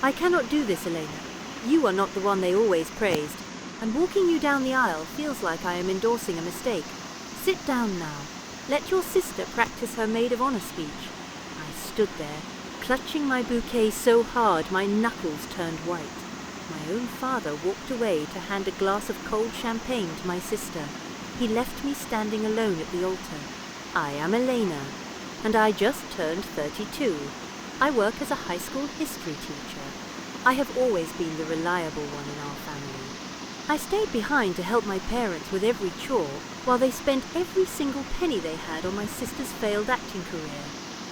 I cannot do this, Elena. You are not the one they always praised, and walking you down the aisle feels like I am endorsing a mistake. Sit down now. Let your sister practice her maid of honor speech. I stood there, clutching my bouquet so hard my knuckles turned white. My own father walked away to hand a glass of cold champagne to my sister. He left me standing alone at the altar. I am Elena, and I just turned 32. I work as a high school history teacher. I have always been the reliable one in our family. I stayed behind to help my parents with every chore, while they spent every single penny they had on my sister's failed acting career.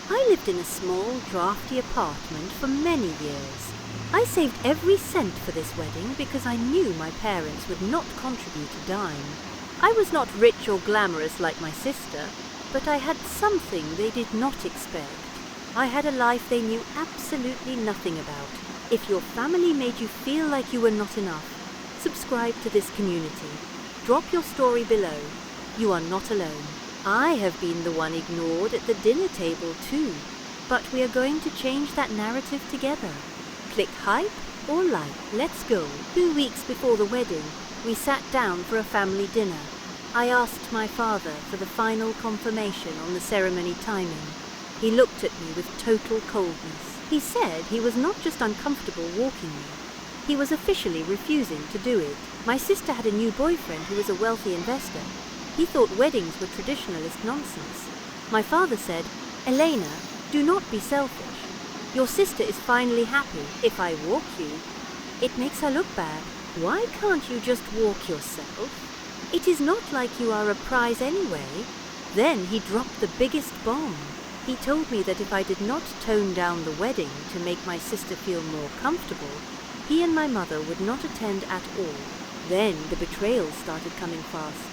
I lived in a small, drafty apartment for many years. I saved every cent for this wedding because I knew my parents would not contribute a dime. I was not rich or glamorous like my sister, but I had something they did not expect. I had a life they knew absolutely nothing about. If your family made you feel like you were not enough, subscribe to this community. Drop your story below. You are not alone. I have been the one ignored at the dinner table too, but we are going to change that narrative together. Click hype or like. Let's go. 2 weeks before the wedding, we sat down for a family dinner. I asked my father for the final confirmation on the ceremony timing. He looked at me with total coldness. He said he was not just uncomfortable walking me. He was officially refusing to do it. My sister had a new boyfriend who was a wealthy investor. He thought weddings were traditionalist nonsense. My father said, "Elena, do not be selfish. Your sister is finally happy. If I walk you, it makes her look bad. Why can't you just walk yourself? It is not like you are a prize anyway." Then he dropped the biggest bomb. He told me that if I did not tone down the wedding to make my sister feel more comfortable, he and my mother would not attend at all. Then the betrayal started coming fast.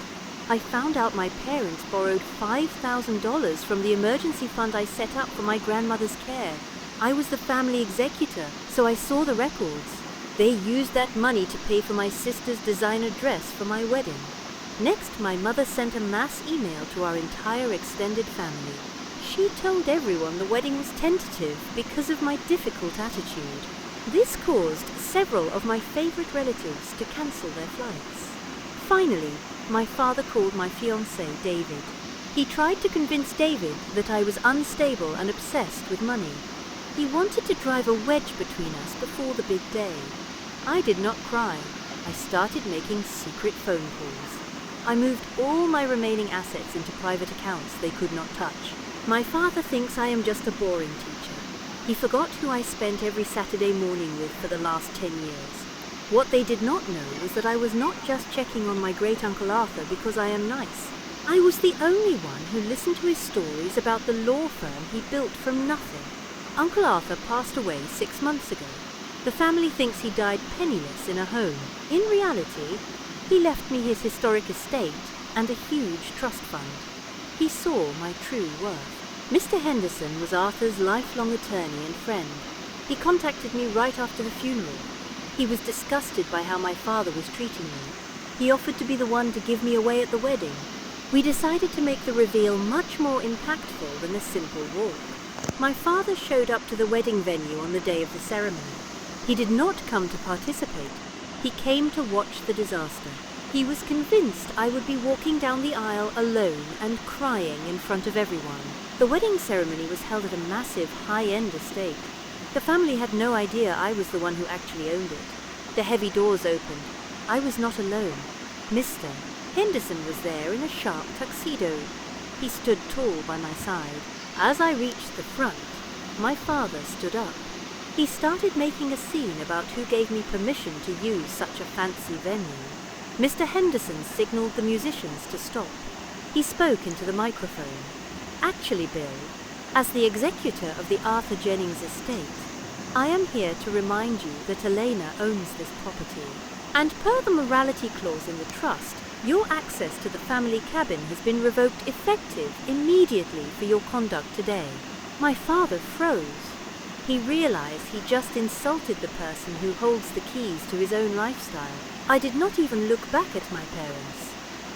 I found out my parents borrowed $5,000 from the emergency fund I set up for my grandmother's care. I was the family executor, so I saw the records. They used that money to pay for my sister's designer dress for my wedding. Next, my mother sent a mass email to our entire extended family. She told everyone the wedding was tentative because of my difficult attitude. This caused several of my favorite relatives to cancel their flights. Finally, my father called my fiancé, David. He tried to convince David that I was unstable and obsessed with money. He wanted to drive a wedge between us before the big day. I did not cry. I started making secret phone calls. I moved all my remaining assets into private accounts they could not touch. My father thinks I am just a boring teacher. He forgot who I spent every Saturday morning with for the last 10 years. What they did not know was that I was not just checking on my great-uncle Arthur because I am nice. I was the only one who listened to his stories about the law firm he built from nothing. Uncle Arthur passed away 6 months ago. The family thinks he died penniless in a home. In reality, he left me his historic estate and a huge trust fund. He saw my true worth. Mr. Henderson was Arthur's lifelong attorney and friend. He contacted me right after the funeral. He was disgusted by how my father was treating me. He offered to be the one to give me away at the wedding. We decided to make the reveal much more impactful than a simple walk. My father showed up to the wedding venue on the day of the ceremony. He did not come to participate. He came to watch the disaster. He was convinced I would be walking down the aisle alone and crying in front of everyone. The wedding ceremony was held at a massive, high-end estate. The family had no idea I was the one who actually owned it. The heavy doors opened. I was not alone. Mr. Henderson was there in a sharp tuxedo. He stood tall by my side. As I reached the front, my father stood up. He started making a scene about who gave me permission to use such a fancy venue. Mr. Henderson signaled the musicians to stop. He spoke into the microphone. "Actually, Bill, as the executor of the Arthur Jennings estate, I am here to remind you that Elena owns this property. And per the morality clause in the trust, your access to the family cabin has been revoked effective immediately for your conduct today." My father froze. He realized he just insulted the person who holds the keys to his own lifestyle. I did not even look back at my parents.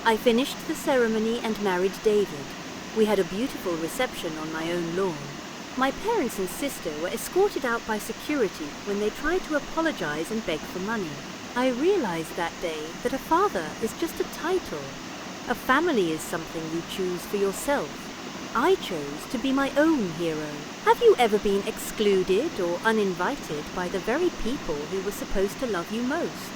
I finished the ceremony and married David. We had a beautiful reception on my own lawn. My parents and sister were escorted out by security when they tried to apologize and beg for money. I realized that day that a father is just a title. A family is something you choose for yourself. I chose to be my own hero. Have you ever been excluded or uninvited by the very people who were supposed to love you most?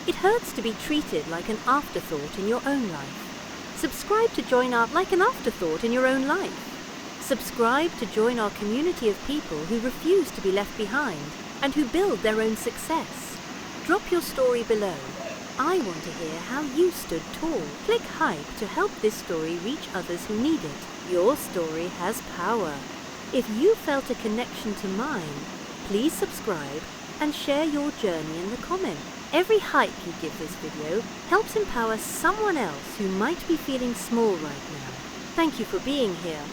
It hurts to be treated like an afterthought in your own life. Subscribe to join our like an afterthought in your own life. Subscribe to join our community of people who refuse to be left behind and who build their own success. Drop your story below. I want to hear how you stood tall. Click hype to help this story reach others who need it. Your story has power. If you felt a connection to mine, please subscribe and share your journey in the comments. Every hype you give this video helps empower someone else who might be feeling small right now. Thank you for being here,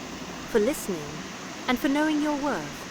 for listening, and for knowing your worth.